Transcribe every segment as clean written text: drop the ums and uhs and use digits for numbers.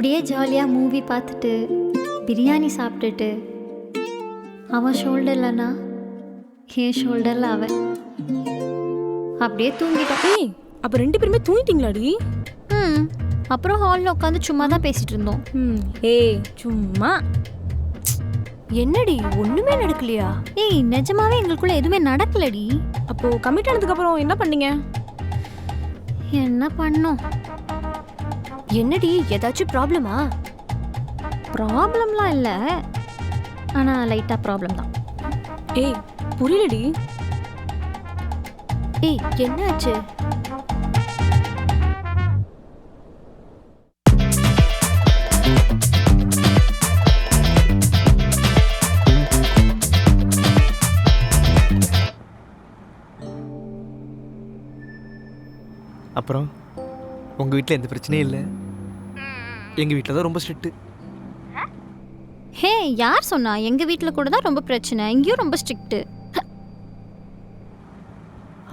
அப்படியே ஜாலியாக மூவி பார்த்துட்டு பிரியாணி சாப்பிட்டுட்டு அவன் ஷோல்டர்லனா என் ஷோல்டரில் அவன் அப்படியே தூங்கிட்டான். ஏய் அப்போ 2 பேருமே தூங்கிட்டீங்களாடி? அப்புறம் ஹாலில் உட்காந்து சும்மா தான் பேசிகிட்டு இருந்தோம். ஏய் சும்மா என்னடி ஒண்ணுமே நடக்கலையா? ஏய் நிஜமாவே எங்களுக்குள்ள எதுவுமே நடக்கலடி. அப்போ கமிட் ஆனதுக்கப்புறம் என்ன பண்ணீங்க? என்ன பண்ணோம்? என்னடி ஏதாச்சும் ப்ராப்ளமா? ப்ராப்ளம்லாம் இல்லை, ஆனால் லைட்டாக ப்ராப்ளம் தான். ஏய் புரியலடி. ஏய் என்னாச்சு? அப்புறம் உங்கள் வீட்டில் எந்த பிரச்சனையும் இல்லை? எங்கள் வீட்டில் தான் ரொம்ப ஸ்ட்ரிக்ட்டு. ஹே யார் சொன்னா? எங்கள் வீட்டில் கூட தான் ரொம்ப பிரச்சனை, இங்கேயும் ரொம்ப ஸ்ட்ரிக்ட்டு.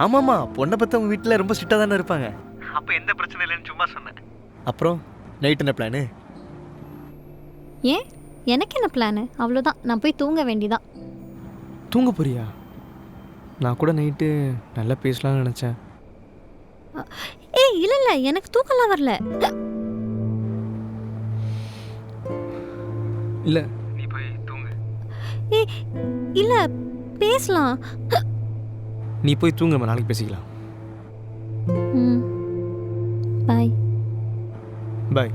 ஆமாம்மா, பொண்ணை பற்றி உங்கள் வீட்டில் ரொம்ப ஸ்ட்ரிக்டாக தானே இருப்பாங்க. அப்போ எந்த பிரச்சனை இல்லைன்னு சும்மா சொன்னேன். அப்புறம் நைட் என்ன பிளானு? ஏன் எனக்கு என்ன பிளானு? அவ்வளோதான், நான் போய் தூங்க வேண்டிதான். தூங்க போறியா? நான் கூட நைட்டு நல்லா பேசலாம்னு நினச்சேன். ஏய் இல்லை இல்லை, எனக்கு தூக்கம்லாம் வரல. இல்லை நீ போய் தூங்கு. ஏய் இல்லை பேசலாம். நீ போய் தூங்க, நம்ம நாளைக்கு பேசிக்கலாம். பாய் பாய்.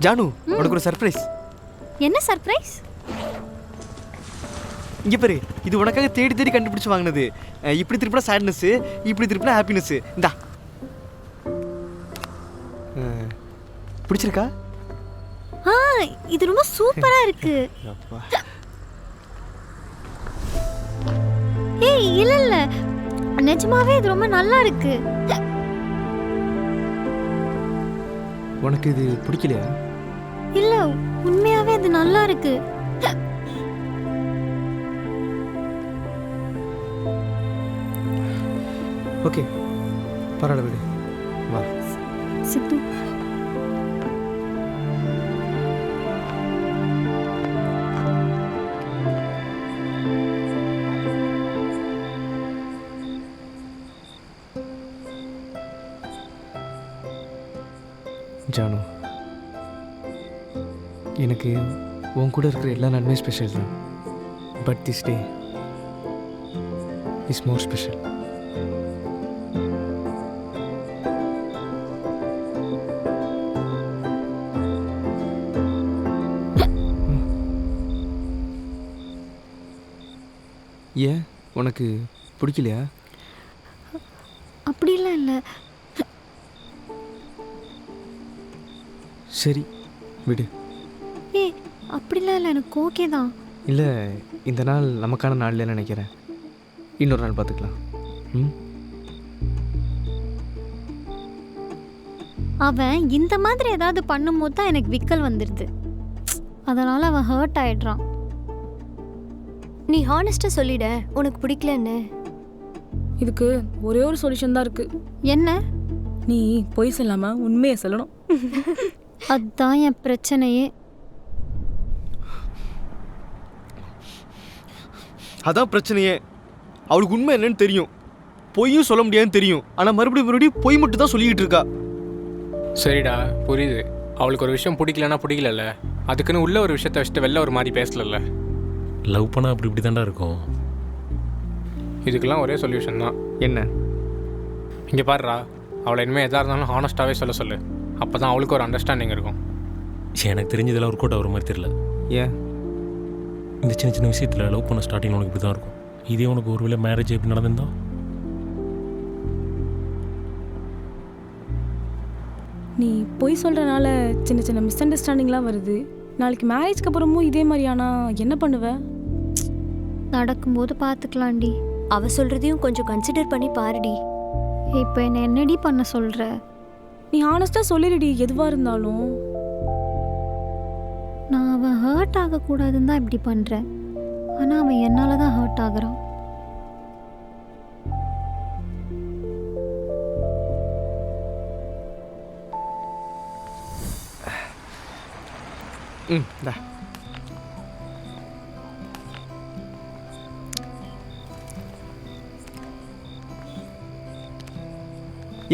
ஜானு, உனக்கு ஒரு சர்ப்ரைஸ். என்ன சர்ப்ரைஸ்? இங்கே பாரு, இது உனக்காக தேடி தேடி கண்டுபிடிச்சு வாங்கினது. இப்படி திருப்பினா சேட்னஸ்ஸு, இப்படி திருப்பினா ஹாப்பினஸ்ஸு. இந்தா, பிடிச்சிருக்கா? இது ரொம்ப சூப்பரா இருக்கு. ஏய் இல்ல இல்ல, நிஜமாவே இது ரொம்ப நல்லா இருக்கு. உனக்கு இது பிடிக்கலையா? இல்ல உண்மையாவே இது நல்லா இருக்கு. ஓகே பரவாயில்ல, விடு. வா சித்து. ஜானு, எனக்கு உன் கூட இருக்கிற எல்லா நாளுமே ஸ்பெஷல் தான். But this day is more special. ஏன் உனக்கு பிடிக்கலையா? அப்படிலாம் இல்லை. சரி விடு. ஏய் அப்படிலாம் இல்லை, எனக்கு ஓகே தான். இல்லை, இந்த நாள் நமக்கான நாள் இல்லைன்னு நினைக்கிறேன். இன்னொரு நாள் பார்த்துக்கலாம். அவன் இந்த மாதிரி ஏதாவது பண்ணும்போது தான் எனக்கு விக்கல் வந்துடுது. அதனால் அவன் ஹர்ட் ஆயிடுறான். நீ ஹானஸ்டா சொல்லிட, உனக்கு பிடிக்கலன்னு. இதுக்கு ஒரே ஒரு சொல்யூஷன் தான் இருக்கு. என்ன? நீ பொய் சொல்லாம உண்மையை சொல்லணும். அதுதான் என் பிரச்சனையே. அதான் பிரச்சனையே. அவளுக்கு உண்மை என்னன்னு தெரியும், பொய்யும் சொல்ல முடியாதுன்னு தெரியும். ஆனால் மறுபடியும் பொய் மட்டும் தான் சொல்லிக்கிட்டு இருக்கா. சரிடா புரியுது. அவளுக்கு ஒரு விஷயம் பிடிக்கலன்னா பிடிக்கலல்ல, அதுக்குன்னு உள்ள ஒரு விஷயத்த வச்சுட்டு வெளில ஒரு மாதிரி பேசலல்ல. லவ் பண்ணால் அப்படி இப்படி தாண்டா இருக்கும். இதுக்கெல்லாம் ஒரே சொல்யூஷன் தான். என்ன? இங்கே பாருடா, அவளை இனிமேல் எதாக இருந்தாலும் ஹானஸ்ட்டாகவே சொல்லு. அப்போ தான் அவளுக்கு ஒரு அண்டர்ஸ்டாண்டிங் இருக்கும். எனக்கு தெரிஞ்சதெல்லாம் ஒரு கோட்டை வர மாதிரி தெரியல. ஏன்? இந்த சின்ன சின்ன விஷயத்தில் லவ் பண்ண ஸ்டார்டிங் உனக்கு இப்படி தான் இருக்கும். இதே உனக்கு ஒரு வேளை மேரேஜ் எப்படி நடந்திருந்தா? நீ பொய் சொல்கிறனால சின்ன சின்ன மிஸ் அண்டர்ஸ்டாண்டிங்லாம் வருது. நாளைக்கு மேரேஜ்க்கு அப்புறமும் இதே மாதிரியானா என்ன பண்ணுவ? நடக்கும்போது பார்த்துக்கலாம்டி. அவ சொல்றதையும் கொஞ்சம் கன்சிடர் பண்ணி பாருடி. இப்போ என்ன என்னடி பண்ண சொல்கிற? நீ ஹானஸ்ட்டாக சொல்லிடுடி எதுவாக இருந்தாலும். நான் அவன் ஹர்ட் ஆகக்கூடாதுன்னு தான் இப்படி பண்ணுறேன். ஆனால் அவன் என்னால் தான் ஹர்ட் ஆகுறான். டா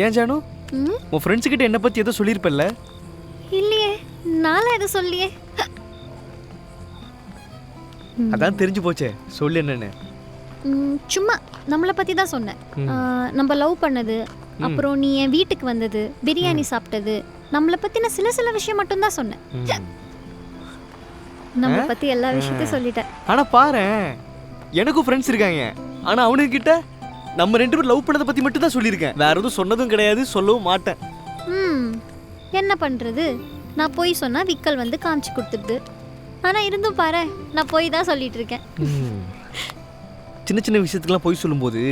ஏன் ஜானு, உன் ஃப்ரெண்ட்ஸ் கிட்ட என்ன பத்தி ஏதோ சொல்லியிருப்பல்ல? இல்லையே, நானும் எதுவும் சொல்லியே. அதான் தெரிஞ்சு போச்சே, சொல்லு என்னன்னு. சும்மா நம்மளை பற்றி தான் சொன்னேன். நம்ம லவ் பண்ணது, அப்புறம் நீ என் வீட்டுக்கு வந்தது, பிரியாணி சாப்பிட்டது, நம்மளை பற்றின சில விஷயம் மட்டும்தான் சொன்னேன். நம்ம பற்றி எல்லா விஷயத்தையும் சொல்லிட்டேன். ஆனா பாரு, எனக்கும் ஃப்ரெண்ட்ஸ் இருக்காங்க. ஆனா அவனுக்கு கிட்ட நம்ம 2 பேரும் லவ் பண்ணதை பத்தி மட்டும் தான் சொல்லியிருக்கேன். வேற எதுவும் சொன்னதும் கிடையாது, சொல்லவும் மாட்டேன். என்ன பண்ணுறது? நான் போய் சொன்னால் விக்கல் வந்து காமிச்சு கொடுத்துடுது. ஆனால் இருந்தும் பாரு, நான் போய் தான் சொல்லிட்டு இருக்கேன். சின்ன சின்ன விஷயத்துக்குலாம் போய் சொல்லும்போது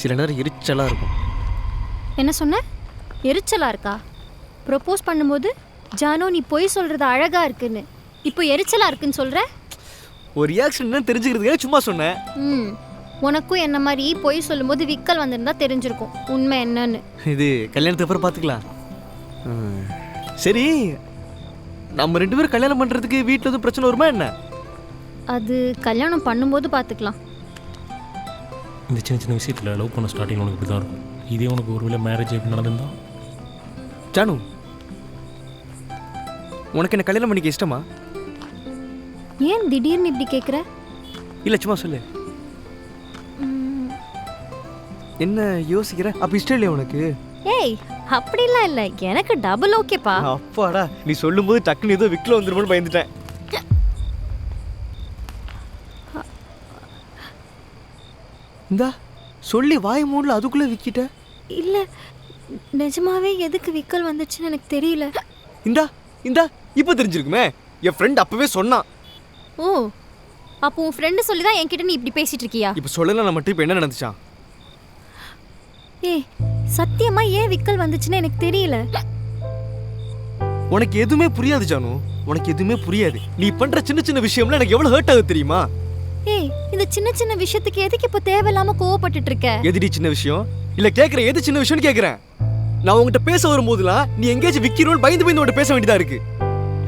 சில நேரம் எரிச்சலாக இருக்கும். என்ன சொன்ன? எரிச்சலாக இருக்கா? ப்ரப்போஸ் பண்ணும்போது ஜானு நீ போய் சொல்கிறது அழகாக இருக்குன்னு, இப்போ எரிச்சலாக இருக்குன்னு சொல்கிற? ஒரு ரியாக்ஷன் என்ன தெரிஞ்சுக்கிறதுக்காக சும்மா சொன்னேன். உனக்கும் என்ன மாதிரி போய் சொல்லும்போது விக்கல் வந்திருந்தா தெரிஞ்சிருக்கும் உண்மை என்னன்னு. இது கல்யாணத்துக்கு அப்புறம் பார்த்துக்கலாம். சரி, நம்ம 2 பேரும் கல்யாணம் பண்ணுறதுக்கு வீட்டில் எதுவும் பிரச்சனை வருமா என்ன? அது கல்யாணம் பண்ணும்போது பார்த்துக்கலாம். இந்த சின்ன சின்ன விஷயத்தில் லவ் பண்ண ஸ்டார்டிங் உனக்கு இப்படி தான் இருக்கும். இதே உனக்கு ஒருவேளை மேரேஜ் எப்படி நடந்திருந்தா? ஜானு, உனக்கு என்ன கல்யாணம் பண்ணிக்க இஷ்டமா? ஏன் திடீர்னு இப்படி கேட்குற? இல்லை, சும்மா சொல்லு. என்ன யோசிக்கிற? அப்போ இஷ்டம் இல்லையா உனக்கு? ஏய், அப்படிலாம் இல்லை, எனக்கு டபுள் ஓகேப்பா. அப்பாடா, நீ சொல்லும்போது டக்குன்னு ஏதோ விக்கல வந்துருமோன்னு பயந்துட்டேன். இந்தா சொல்லி வாய் மூடல, அதுக்குள்ளே விக்கிட்ட. இல்லை, நிஜமாவே எதுக்கு விக்கல் வந்துச்சுன்னு எனக்கு தெரியல. இந்தா இப்போ தெரிஞ்சிருக்குமே. என் ஃப்ரெண்ட் அப்பவே சொன்னான். ஓ, அப்போ உன் ஃப்ரெண்டு சொல்லி தான் என்கிட்ட நீ இப்படி பேசிட்டு இருக்கியா? இப்போ சொல்லலாம், நான் மட்டும் இப்போ என்ன நடந்துச்சான்? ஏய், சத்தியமா ஏன் விக்கல் வந்துச்சுன்னு எனக்கு தெரியல. உனக்கு எதுவுமே புரியாது ஜானு, உனக்கு எதுவுமே புரியாது. நீ பண்ற சின்ன சின்ன விஷயம்ல எனக்கு எவ்வளவு ஹர்ட் ஆகுது தெரியுமா? ஏய், இந்த சின்ன சின்ன விஷயத்துக்கு எதுக்கு இப்போ தேவையில்லாம கோவப்பட்டுட்டு இருக்க? எதுடி சின்ன விஷயம்? இல்ல கேக்குற எது சின்ன விஷயம்னு கேக்குறேன். நான் உங்ககிட்ட பேச வரும்போதுலாம் நீ எங்கேயாச்சும் விக்கிறோன்னு பயந்து உங்கள்கிட்ட பேச வேண்டியதா இருக்கு.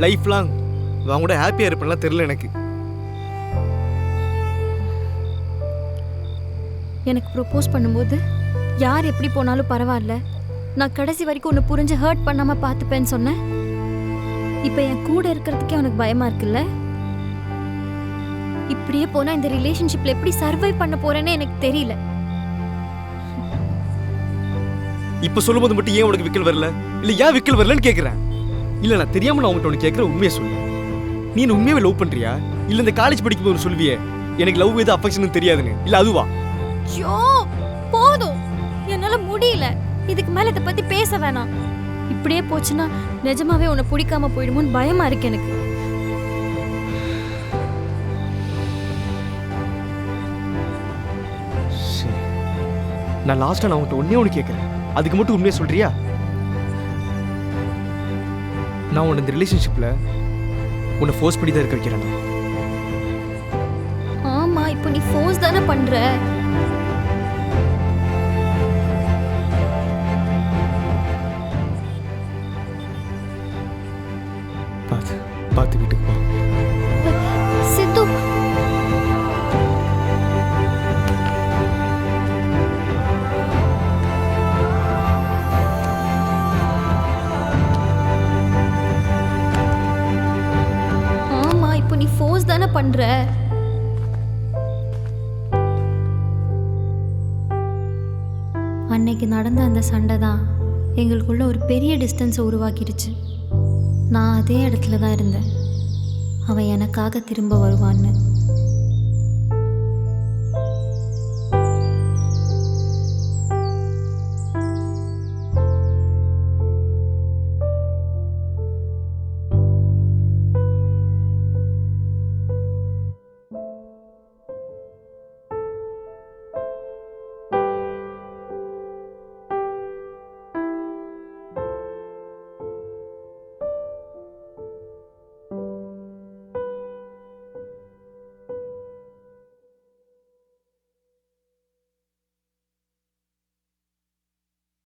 லைஃப் லாங் அவங்க கூட ஹாப்பியா இருப்பேன்லாம் தெரியல எனக்கு. எனக்கு ப்ரொபோஸ் பண்ணும்போது யார் எப்படி போனாலும் பரவாயில்ல, நான் கடைசி வரைக்கும் உன்னை புரிஞ்சு ஹர்ட் பண்ணாம பார்த்துப்பேன்னு சொன்னேன். இப்போ என் கூட இருக்கிறதுக்கே உனக்கு பயமா இருக்குல்ல? இப்படியே போனா இந்த ரிலேஷன்ஷிப்ல எப்படி சர்வை பண்ண போறேன்னு எனக்கு தெரியல. இப்ப சொல்லும்போது மட்டும் ஏன் உனக்கு விக்கல் வரல? இல்ல ஏன் விக்கல் வரலன்னு கேக்குறேன். இல்ல நான் தெரியாம நான் உங்ககிட்ட ஒன்று கேட்குறேன், உண்மையை சொல்லு. நீ என்ன உண்மையாவே லவ் பண்றியா? இல்ல இந்த காலேஜ் படிக்கும்போது சொல்லுவியே எனக்கு லவ் எது அஃபெக்ஷன் தெரியாதுன்னு, இல்ல அதுவா? ஐயோ போதும், என்னால முடியல. இதுக்கு மேல இதை பத்தி பேச வேணாம். இப்படியே போச்சுன்னா நிஜமாவே உன்னை பிடிக்காம போயிடுமோன்னு பயமா இருக்கு எனக்கு. நான் லாஸ்டா நான் உன்கிட்ட ஒண்ணு கேட்கறேன், அதுக்கு மட்டும் உண்மையை சொல்றியா? நான் உன்னை இந்த ரிலேஷன்ஷிப்ல உன்னை ஃபோர்ஸ் பண்ணி தான் இருக்க வைக்கிறேன். ஆமா, இப்போ நீ ஃபோர்ஸ் தானே பண்ற. பார்த்து வீட்டுக்கு போ. சித்து, ஆமா இப்போ நீ ஃபோர்ஸ் தானே பண்ற. அன்னைக்கு நடந்த அந்த சண்டை தான் எங்களுக்குள்ள ஒரு பெரிய டிஸ்டன்ஸை உருவாக்கிடுச்சு. நான் அதே இடத்துல தான் இருந்தேன், அவன் எனக்காக திரும்ப வருவான்னு.